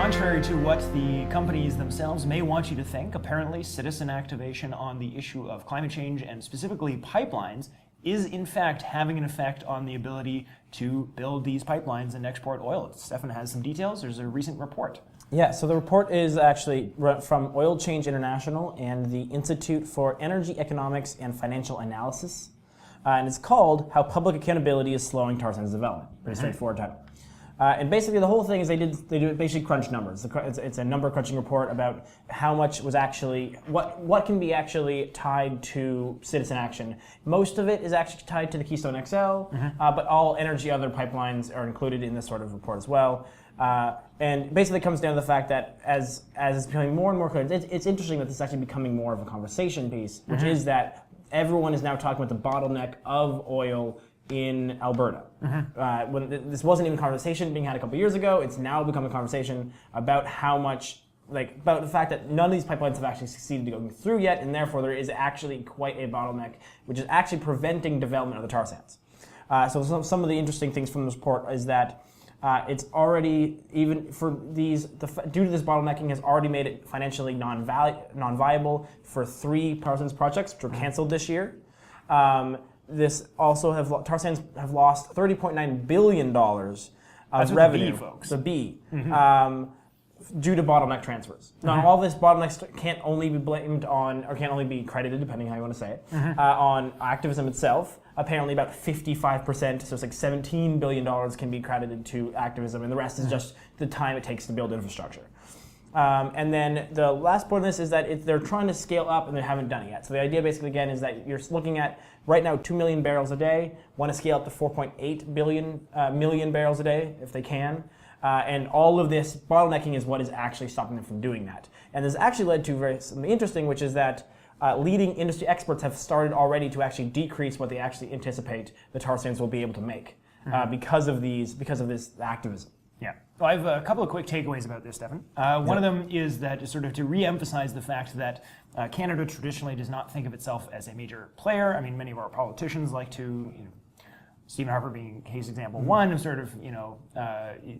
Contrary to what the companies themselves may want you to think, apparently citizen activation on the issue of climate change and specifically pipelines is in fact having an effect on the ability to build these pipelines and export oil. Stefan has some details. There's a recent report. Yeah, so the report is actually from Oil Change International and the Institute for Energy Economics and Financial Analysis. And it's called How Public Accountability is Slowing Tar Sands Development. Pretty straightforward title. And basically the whole thing is they basically crunch numbers. It's a number crunching report about how much was actually, what can be actually tied to citizen action. Most of it is actually tied to the Keystone XL, but all energy other pipelines are included in this sort of report as well. And basically it comes down to the fact that as it's becoming more and more clear, it's interesting that this is actually becoming more of a conversation piece, which is that everyone is now talking about the bottleneck of oil in Alberta. When this wasn't even a conversation being had a couple years ago, it's now become a conversation about how much, about the fact that none of these pipelines have actually succeeded to go through yet, and therefore there is actually quite a bottleneck, which is actually preventing development of the tar sands. So some of the interesting things from this report is that it's already, even for these, due to this bottlenecking, has already made it financially non-viable for 3 tar sands projects, which were canceled this year. This also tar sands have lost $30.9 billion of revenue. The B, folks. The B. Due to bottleneck transfers. Now, all this bottlenecks can't only be blamed on, or can't only be credited, depending how you want to say it, on activism itself. Apparently about 55%, so it's like $17 billion can be credited to activism, and the rest is just the time it takes to build infrastructure. And then the last point of this is that they're trying to scale up and they haven't done it yet. So the idea basically again is that you're looking at right now 2 million barrels a day, want to scale up to 4.8 million barrels a day if they can. And all of this bottlenecking is what is actually stopping them from doing that. And this actually led to something interesting, which is that leading industry experts have started already to actually decrease what they actually anticipate the tar sands will be able to make because of this activism. Yeah. Well, I have a couple of quick takeaways about this, Stefan. One of them is that sort of to re-emphasize the fact that Canada traditionally does not think of itself as a major player. I mean, many of our politicians like to, Stephen Harper being case example one, sort of,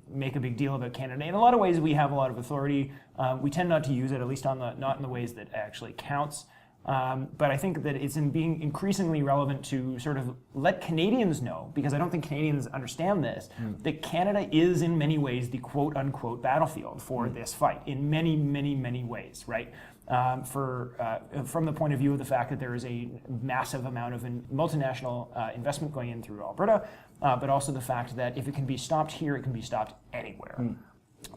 make a big deal about Canada. In a lot of ways, we have a lot of authority. We tend not to use it, at least not in the ways that actually counts. But I think that it's being increasingly relevant to sort of let Canadians know, because I don't think Canadians understand this, that Canada is in many ways the quote-unquote battlefield for this fight, in many, many, many ways, right? From the point of view of the fact that there is a massive amount of multinational investment going in through Alberta, but also the fact that if it can be stopped here, it can be stopped anywhere.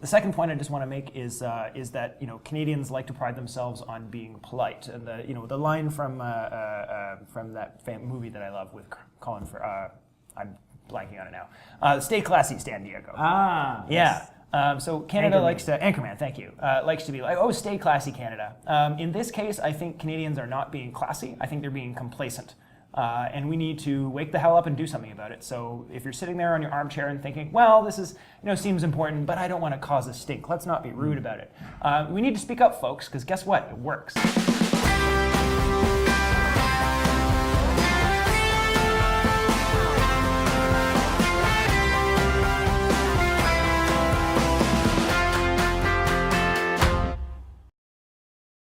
The second point I just want to make is that Canadians like to pride themselves on being polite, and the line from that movie that I love with Colin I'm blanking on it now. Stay classy, San Diego. Yeah. Yes. So Canada likes to, Anchorman, thank you, likes to be like, oh, stay classy, Canada. In this case, I think Canadians are not being classy. I think they're being complacent. And we need to wake the hell up and do something about it. So if you're sitting there on your armchair and thinking, well, this is, seems important, but I don't want to cause a stink. Let's not be rude about it. We need to speak up, folks, because guess what? It works.